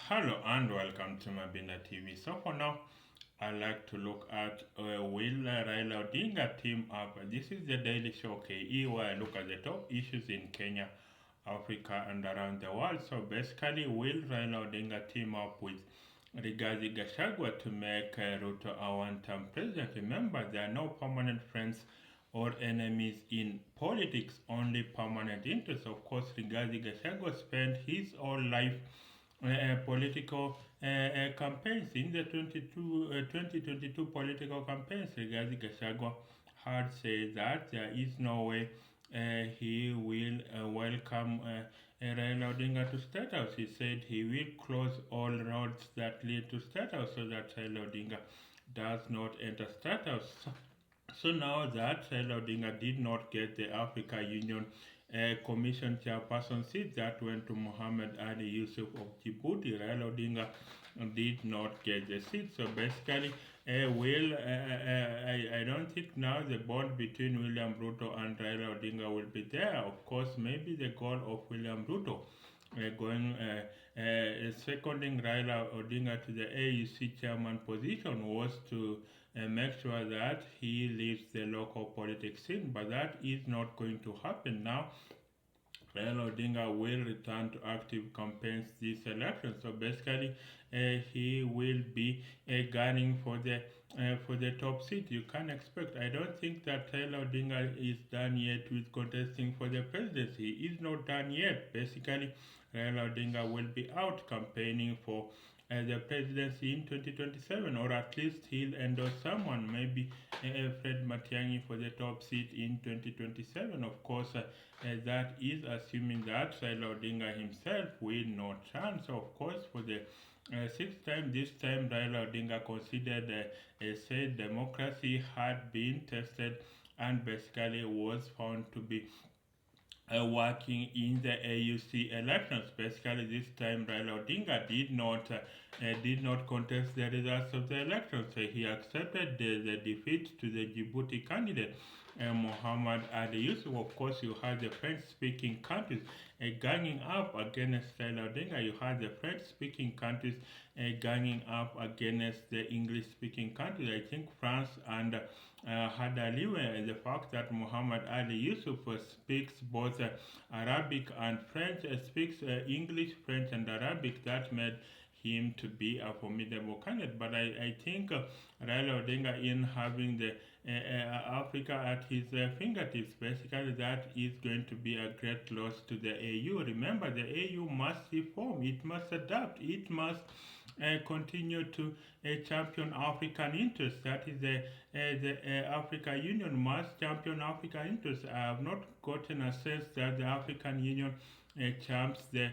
Hello and welcome to Mabina TV. So for now, I'd like to look at will Raila Odinga team up. This is the daily show KE where I look at the top issues in Kenya, Africa and around the world. So basically, will Raila Odinga team up with Rigathi Gachagua to make Ruto a one-term president? Remember, there are no permanent friends or enemies in politics, only permanent interests. Of course, Rigathi Gachagua spent his whole life political campaigns. In the 2022 political campaigns, Rigathi Gachagua had said that there is no way he will welcome Raila Odinga to State House. He said he will close all roads that lead to State House so that Raila Odinga does not enter State House. So now that Raila Odinga did not get the Africa Union Commission chairperson seat that went to Mohammed Ali Yusuf of Djibouti, Raila Odinga did not get the seat. So basically, I don't think now the bond between William Ruto and Raila Odinga will be there. Of course, maybe the goal of William Ruto seconding Raila Odinga to the AUC chairman position was to make sure that he leaves the local politics scene, but that is not going to happen now. Raila Odinga will return to active campaigns this election. So basically, he will be gunning for the top seat. You can expect. I don't think that Raila Odinga is done yet with contesting for the presidency. He is not done yet. Basically, Raila Odinga will be out campaigning for the presidency in 2027, or at least he'll endorse someone, maybe Fred Matiang'i for the top seat in 2027. Of course, that is assuming that Raila Odinga himself will not run. So, of course, for the sixth time, this time Raila Odinga considered said democracy had been tested and basically was found to be working in the AUC elections. Basically, this time Raila Odinga did not contest the results of the elections. So he accepted the defeat to the Djibouti candidate, Muhammad Ali Yusuf. Of course, you had the French-speaking countries ganging up against Raila Odinga. You had the French-speaking countries ganging up against the English-speaking countries. I think France and had a leeway in the fact that Muhammad Ali Yusuf speaks both Arabic and French, speaks English, French, and Arabic. That made him to be a formidable candidate. But I think Raila Odinga, in having the Africa at his fingertips, basically that is going to be a great loss to the AU. Remember, the AU must reform, it must adapt, it must continue to champion African interests. That is the Africa Union must champion African interests. I have not gotten a sense that the African Union champs the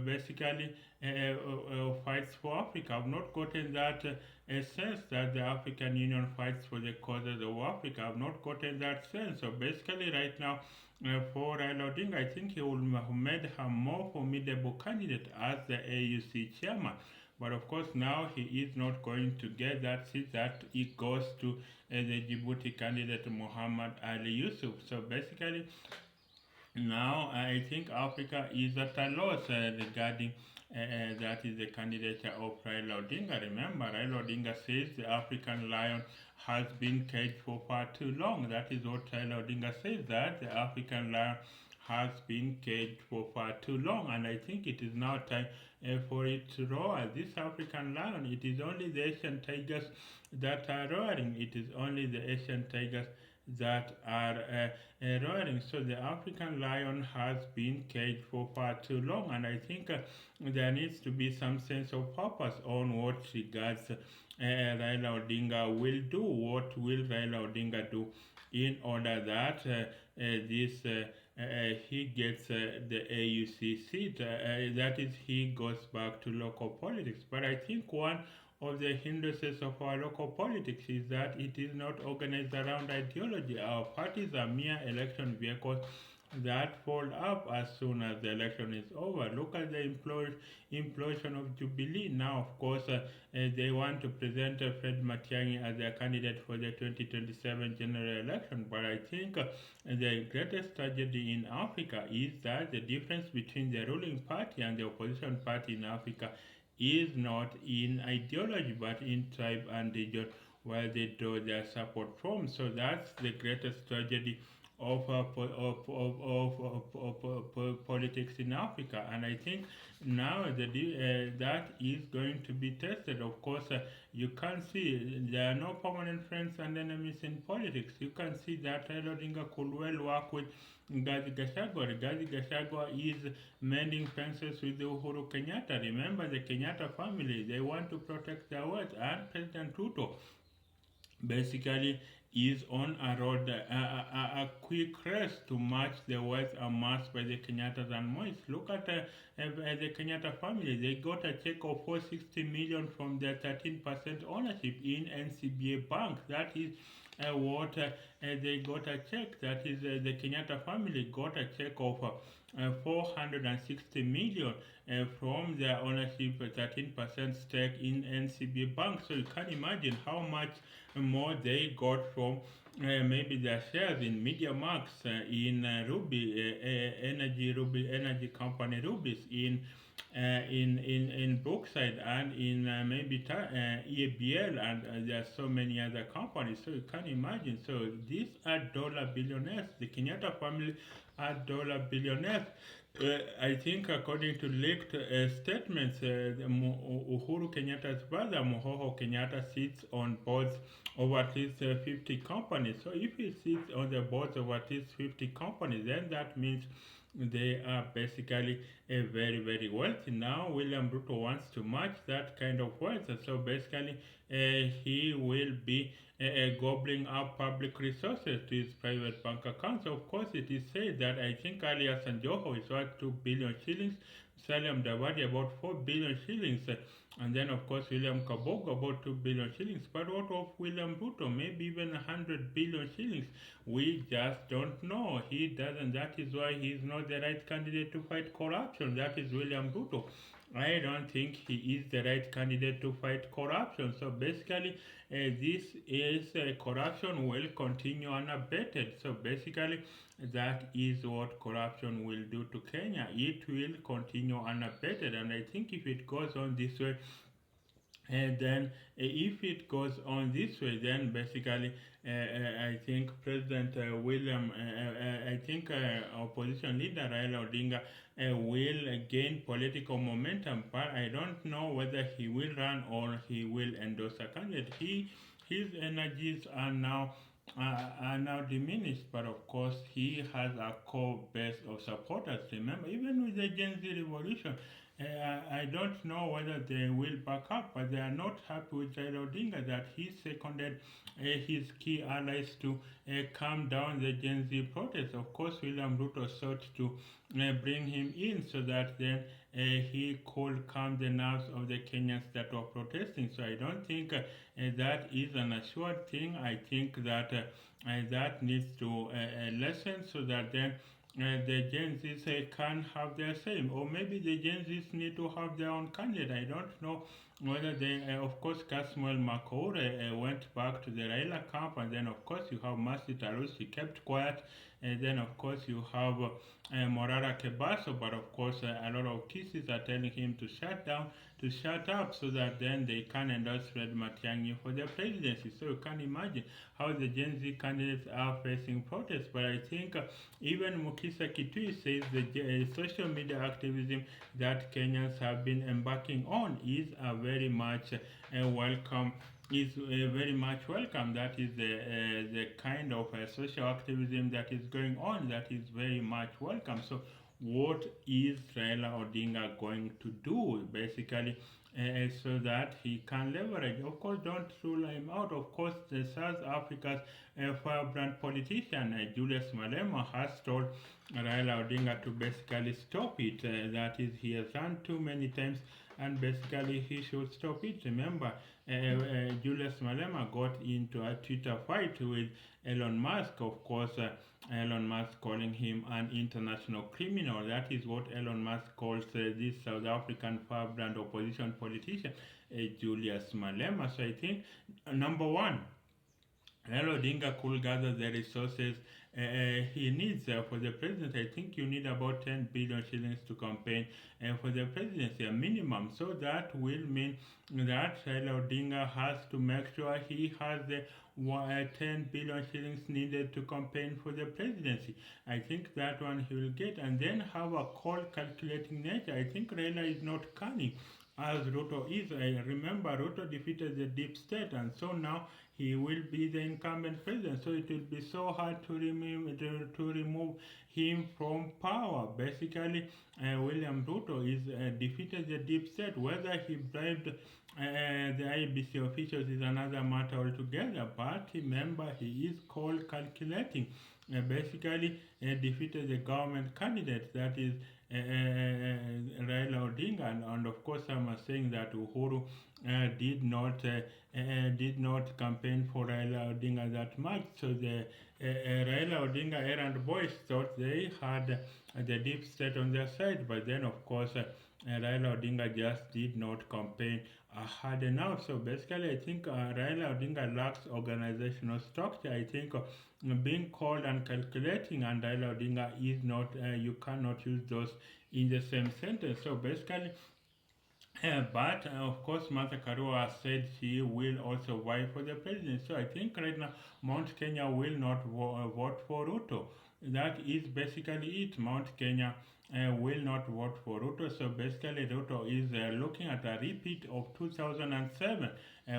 basically fights for Africa. I've not gotten that sense that the African Union fights for the causes of Africa. I've not gotten that sense. So basically, right now, for Raila Odinga, I think he would have made a more formidable candidate as the AUC chairman. But of course, now he is not going to get that seat, that it goes to the Djibouti candidate Muhammad Ali Yusuf. So basically, now I think Africa is at a loss regarding that is the candidature of Raila Odinga. Remember, Raila Odinga says the African lion has been caged for far too long. That is what Raila Odinga says, that the African lion has been caged for far too long, and I think it is now time for it to roar. This African lion, it is only the Asian tigers that are roaring. It is only the Asian tigers that are roaring. So the African lion has been caged for far too long, and I think there needs to be some sense of purpose on what regards Raila Odinga will do. What will Raila Odinga do in order that he gets the AUC seat? That is, he goes back to local politics. But I think one of the hindrances of our local politics is that it is not organized around ideology. Our parties are mere election vehicles that fold up as soon as the election is over. Look at the implosion of Jubilee. Now, of course, they want to present Fred Matiang'i as their candidate for the 2027 general election. But I think the greatest tragedy in Africa is that the difference between the ruling party and the opposition party in Africa is not in ideology but in tribe and region where they draw their support from. So that's the greatest tragedy of politics in Africa, and I think now that is going to be tested. Of course, you can see there are no permanent friends and enemies in politics. You can see that Raila Odinga could well work with Gazi Gachagua. Gazi Gachagua is mending fences with the Uhuru Kenyatta. Remember the Kenyatta family; they want to protect their wealth, and President Ruto basically is on a road, a quick race to match the wealth amassed by the Kenyatas and Mois. Look at the Kenyatta family. They got a check of 460 million from their 13% ownership in NCBA Bank. That is what they got a check. That is the Kenyatta family got a check of 460 million from their ownership 13% stake in NCB Bank. So you can imagine how much more they got from maybe their shares in Media Max, in Ruby Ruby Energy Company, Ruby's in Brookside, and in maybe EABL, and there are so many other companies. So you can imagine. So these are dollar billionaires. The Kenyatta family are dollar billionaires. I think according to leaked statements, Uhuru Kenyatta's brother Mohoho Kenyatta sits on boards of at least 50 companies. So if he sits on the boards of at least 50 companies, then that means they are basically very wealthy. Now William Ruto wants to match that kind of wealth. So basically he will be gobbling up public resources to his private bank accounts. Of course, it is said that I think Alias Sanjoho is worth 2 billion shillings, Salim Davadi about 4 billion shillings, and then of course William Kabogo about 2 billion shillings. But what of William Ruto? Maybe even 100 billion shillings. We just don't know. He doesn't. That is why he is not the right candidate to fight corruption. That is William Ruto. I don't think he is the right candidate to fight corruption. So basically, this is corruption will continue unabated. So basically, that is what corruption will do to Kenya. It will continue unabated, and I think if it goes on this way, and then if it goes on this way, then basically I think President William, I think opposition leader Raila Odinga will gain political momentum, but I don't know whether he will run or he will endorse a candidate. His energies are now diminished, but of course he has a core base of supporters. Remember, even with the Gen Z revolution, I don't know whether they will back up, but they are not happy with Raila Odinga that he seconded his key allies to calm down the Gen Z protests. Of course, William Ruto sought to bring him in so that then he could calm the nerves of the Kenyans that were protesting. So I don't think that is an assured thing. I think that that needs to lessen so that then the Gen Zs can have their say, or maybe the Gen Zs need to have their own candidate. I don't know whether they, of course, Kasmuel Makoure went back to the Raila camp, and then of course you have Mercy Tarus, he kept quiet, and then of course you have Morara Kebaso, but of course a lot of kisses are telling him to shut down, to shut up, so that then they can endorse Fred Matiang'i for the presidency. So you can imagine how the Gen Z candidates are facing protests. But I think even Mukisa Kitui says the social media activism that Kenyans have been embarking on is a very much welcome, is very much welcome. That is the kind of social activism that is going on, that is very much welcome. So what is Raila Odinga going to do basically so that he can leverage? Of course, don't rule him out. Of course, the South Africa's firebrand politician Julius Malema has told Raila Odinga to basically stop it. That is, he has done too many times, and basically he should stop it. Remember, Julius Malema got into a Twitter fight with Elon Musk. Of course, Elon Musk calling him an international criminal. That is what Elon Musk calls this South African firebrand opposition politician, Julius Malema. So I think, number one, Raila Odinga could gather the resources he needs for the president. I think you need about 10 billion shillings to campaign for the presidency, a minimum. So that will mean that Raila Odinga has to make sure he has the 10 billion shillings needed to campaign for the presidency. I think that one he will get, and then have a cold calculating nature. I think Raila is not cunning as Ruto is. I remember Ruto defeated the deep state, and so now he will be the incumbent president. So it will be so hard to remove him from power. Basically, William Ruto is defeated the deep state. Whether he bribed the IBC officials is another matter altogether. But remember, he is cold calculating. Basically, defeated the government candidate, that is Raila Odinga, and of course some are saying that Uhuru did not campaign for Raila Odinga that much. So the Raila Odinga errand boys thought they had the deep state on their side, but then of course Raila Odinga just did not campaign hard enough. So basically, I think Raila Odinga lacks organizational structure. I think being cold and calculating and Raila Odinga is not, you cannot use those in the same sentence. So basically, but of course, Martha Karua said she will also vie for the presidency. So I think right now Mount Kenya will not vote for Ruto. That is basically it. Mount Kenya will not vote for Ruto. So basically, Ruto is looking at a repeat of 2007,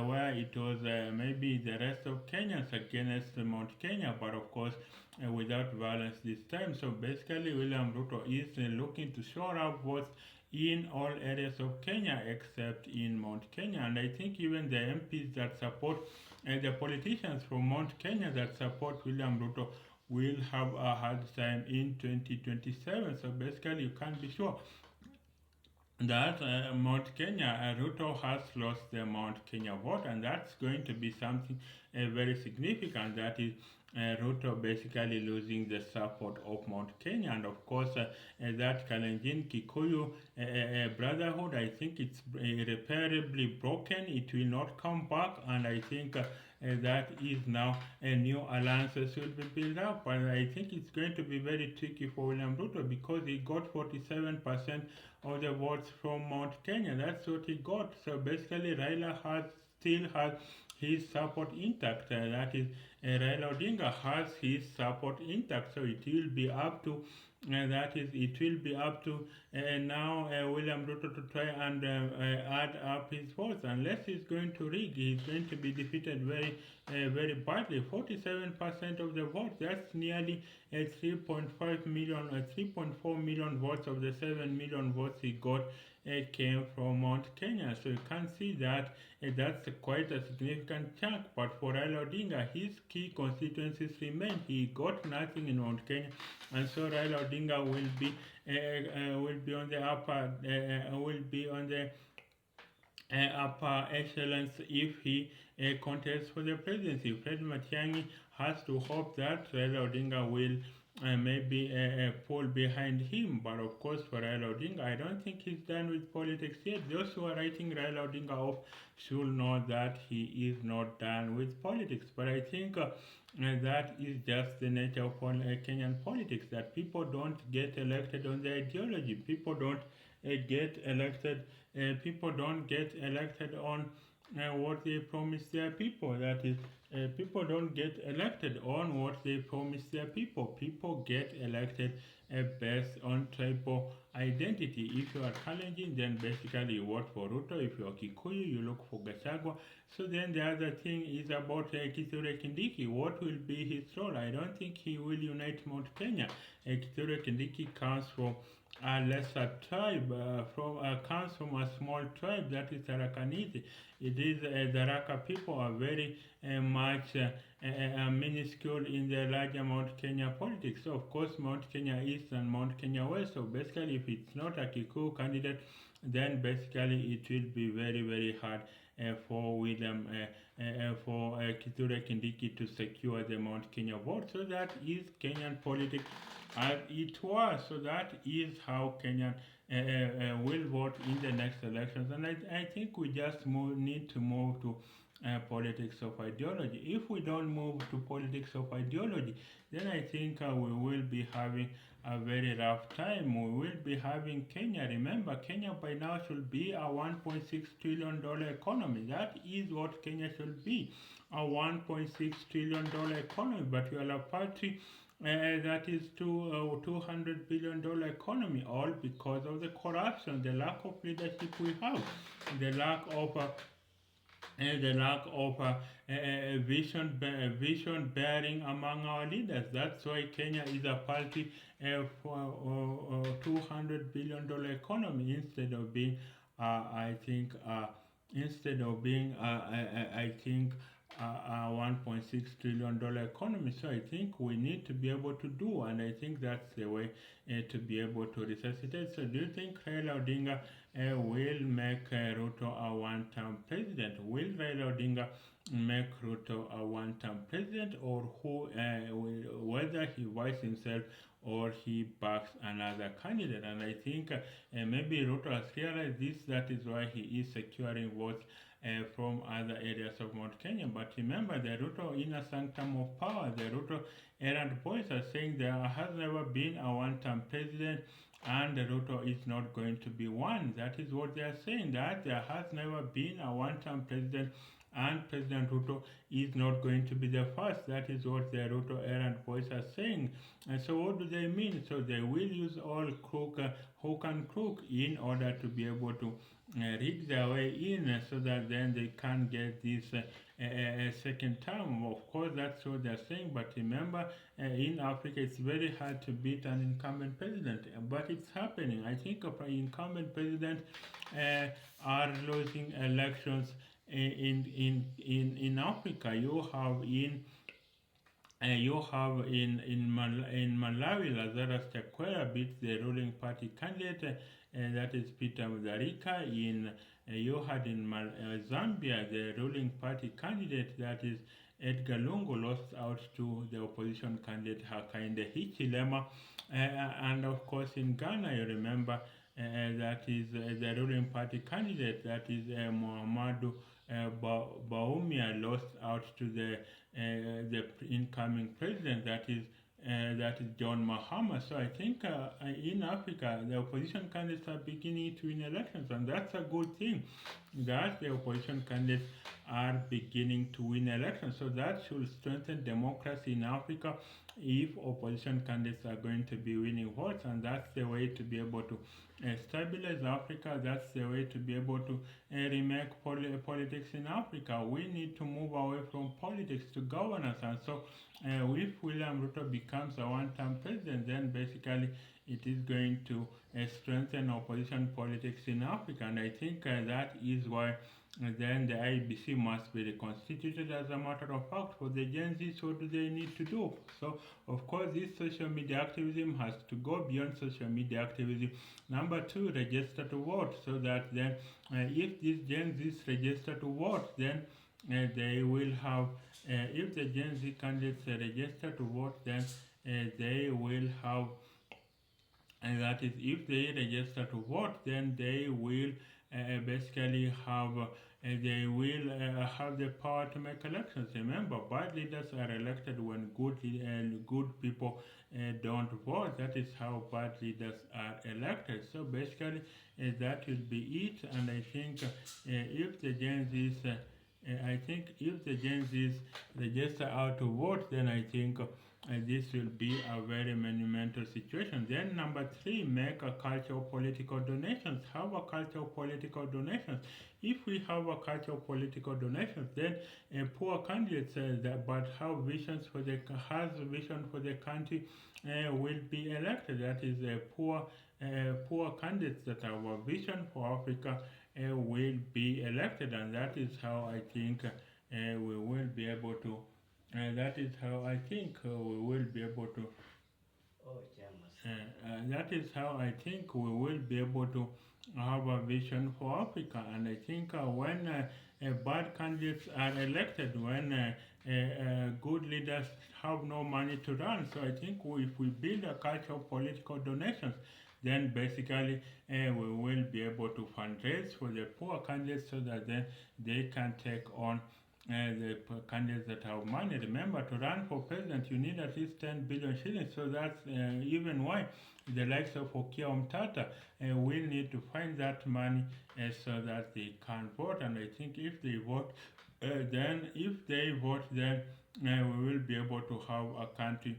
where it was maybe the rest of Kenyans against Mount Kenya, but of course without violence this time. So basically, William Ruto is looking to shore up votes in all areas of Kenya except in Mount Kenya. And I think even the MPs that support, the politicians from Mount Kenya that support William Ruto will have a hard time in 2027. So basically, you can't be sure that Mount Kenya, Ruto has lost the Mount Kenya vote, and that's going to be something very significant. That is Ruto basically losing the support of Mount Kenya, and of course that Kalenjin Kikuyu brotherhood, I think it's irreparably broken. It will not come back, and I think that is now a new alliances will be built up. And I think it's going to be very tricky for William Ruto because he got 47% of the votes from Mount Kenya. That's what he got. So basically, Raila still has his support intact. That is, Raila Odinga has his support intact. So it will be up to it will be up to now William Ruto to try and add up his votes. Unless he's going to rig, he's going to be defeated very badly. 47% of the votes, that's nearly 3.5 million, 3.4 million votes of the 7 million votes he got came from Mount Kenya. So you can see that that's quite a significant chunk. But for Raila Odinga, his key constituencies remain. He got nothing in Mount Kenya, and so Raila Odinga will be on the upper echelons if he contests for the presidency. Fred Matiang'i has to hope that Raila Odinga will maybe pull behind him. But of course, for Raila Odinga, I don't think he's done with politics yet. Those who are writing Raila Odinga off should know that he is not done with politics. But I think that is just the nature of Kenyan politics, that people don't get elected on their ideology. People don't get elected. People don't get elected on what they promise their people. That is, people don't get elected on what they promise their people. People get elected based on tribal identity. If you are Kalenjin, then basically you vote for Ruto. If you are Kikuyu, you look for Gachagua. So then the other thing is about Kithure Kindiki. What will be his role? I don't think he will unite Mount Kenya. Kithure Kindiki comes from a lesser tribe, comes from a small tribe, that is Tarakaniti. It is the Raka people are very much minuscule in the larger Mount Kenya politics. So of course Mount Kenya East and Mount Kenya West. So basically if it's not a Kikuyu candidate, then basically it will be very hard for William for Kithure Kindiki to secure the Mount Kenya vote. So that is Kenyan politics as it was. So that is how Kenyan will vote in the next elections. And I think we just need to move to politics of ideology. If we don't move to politics of ideology, then I think we will be having a very rough time. We will be having Kenya. Remember, Kenya by now should be a $1.6 trillion economy. That is what Kenya should be, a $1.6 trillion economy. But we are a party that is to $200 billion economy, all because of the corruption, the lack of leadership we have, the lack of vision bearing among our leaders. That's why Kenya is a party for $200 billion economy instead of being, I think, I think, a $1.6 trillion economy. So I think we need to be able to do, and I think that's the way to be able to resuscitate. So do you think Raila Odinga will make Ruto a one-term president? Will Raila Odinga make Ruto a one-term president, or whether he vice himself or he backs another candidate? And I think maybe Ruto has realized this. That is why he is securing votes from other areas of Mount Kenya. But remember, the Ruto inner sanctum of power, the Ruto errant boys are saying there has never been a one-term president, and Ruto is not going to be one. That is what they are saying, that there has never been a one-term president, and President Ruto is not going to be the first. That is what the Ruto errant boys are saying. And so what do they mean? So they will use all hook and crook in order to be able to rig their way in, so that then they can get this second term. Of course, that's what they're saying. But remember, in Africa, it's very hard to beat an incumbent president. But it's happening. I think incumbent presidents are losing elections in Africa. You have in Malawi, Lazarus Chakwera beat the ruling party candidate, that is Peter Mutharika. You had in Zambia the ruling party candidate, that is Edgar Lungu, lost out to the opposition candidate Hakainde Hichilema, and of course in Ghana, you remember that is the ruling party candidate, that is Muhammadu Baumia, lost out to the incoming president, that is John Mahama. So I think in Africa, the opposition candidates are beginning to win elections, and that's a good thing, that the opposition candidates are beginning to win elections. So that should strengthen democracy in Africa if opposition candidates are going to be winning votes, and that's the way to be able to stabilize Africa. That's the way to be able to remake politics in Africa. We need to move away from politics to governance, and so if William Ruto becomes a one-term president, then basically it is going to strengthen opposition politics in Africa, and I think that is why then the IBC must be reconstituted. As a matter of fact, for the Gen Zs, what do they need to do? So, of course, this social media activism has to go beyond social media activism. Number two, register to vote, so that then if these Gen Zs register to vote, then they will have, if the Gen Z candidates register to vote, then they will have, and that is, if they register to vote, then they will basically have they will have the power to make elections. Remember, bad leaders are elected when good people don't vote. That is how bad leaders are elected. So basically, that will be it. And I think if the Gen Zs if the Gen Zs register out to vote, then I think this will be a very monumental situation. Then number three, make a culture of political donations. Have a culture of political donations. If we have a culture of political donations, then poor candidates that but have visions for the vision for the country will be elected. That is poor candidates that have a vision for Africa will be elected, and that is how I think we will be able to that is how I think we will be able to. That is how I think we will be able to have a vision for Africa. And I think when bad candidates are elected, when good leaders have no money to run, so I think if we build a culture of political donations, then basically we will be able to fundraise for the poor candidates so that then they can take on the candidates that have money. Remember, to run for president, you need at least 10 billion shillings. So that's even why the likes of Okia Omtata will need to find that money so that they can vote. And I think if they vote, then we will be able to have a country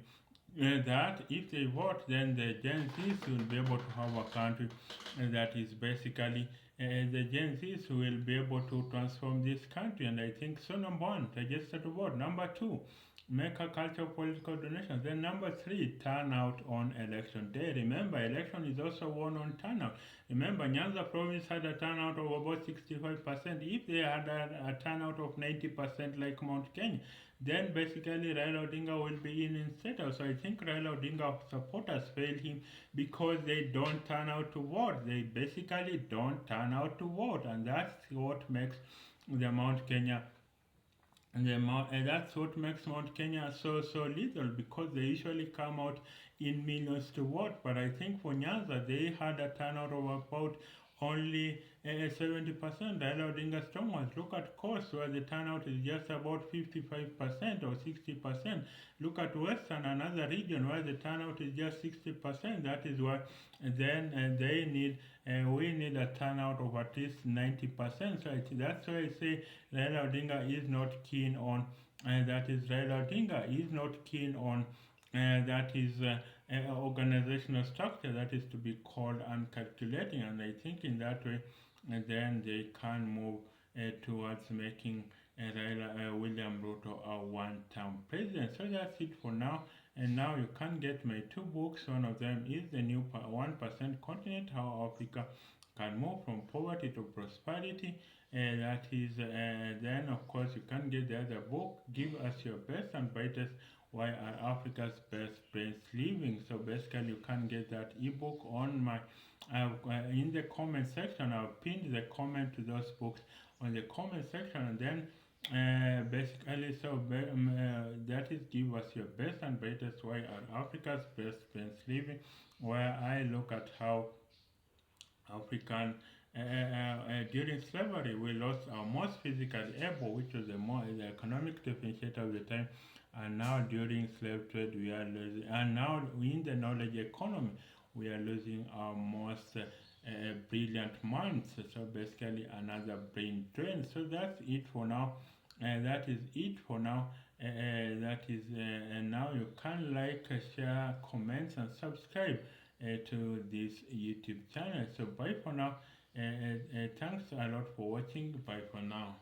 that if they vote, then the Gen Zs will be able to have a country that is basically the Gen Zs will be able to transform this country. And I think so. Number one, register to vote. Number two, make a culture of political donations. Then number three, turn out on election day. Remember, election is also won on turnout. Remember, Nyanza province had a turnout of about 65%. If they had a turnout of 90% like Mount Kenya, then basically Raila Odinga will be in instead. So I think Raila Odinga supporters failed him because they don't turn out to vote. They basically don't turn out to vote, and that's what makes the Mount Kenya and that's what makes Mount Kenya so little, because they usually come out in millions to vote. But I think for Nyanza, they had a turnout of about only 70%. Raila Odinga strongholds. Look at Coast, where the turnout is just about 55% or 60%. Look at Western, another region where the turnout is just 60%. That is why then we need a turnout of at least 90%. So that's why I say Raila Odinga is not keen on, that is Raila Odinga is not keen on, that is organizational structure that is to be called and calculating. And I think in that way, then they can move towards making William Ruto a one-term president. So that's it for now. And now you can get my two books. One of them is The New 1% Continent, How Africa Can Move from Poverty to Prosperity. That is, then of course you can get the other book, Give Us Your Best and Brightest, Why Are Africa's Best Brains Living. So basically you can get that ebook on my in the comment section. I've pinned the comment to those books on the comment section, and then basically that is Give Us Your Best and Brightest, Why Are Africa's Best Brains Living, where I look at how African during slavery we lost our most physically able, which was the economic differentiator of the time, and now during slave trade we are losing, and now in the knowledge economy we are losing our most brilliant minds. So basically another brain drain. So that's it for now. That is it for now. That is and now you can like, share, comments, and subscribe to this YouTube channel. So bye for now. Thanks a lot for watching. Bye for now.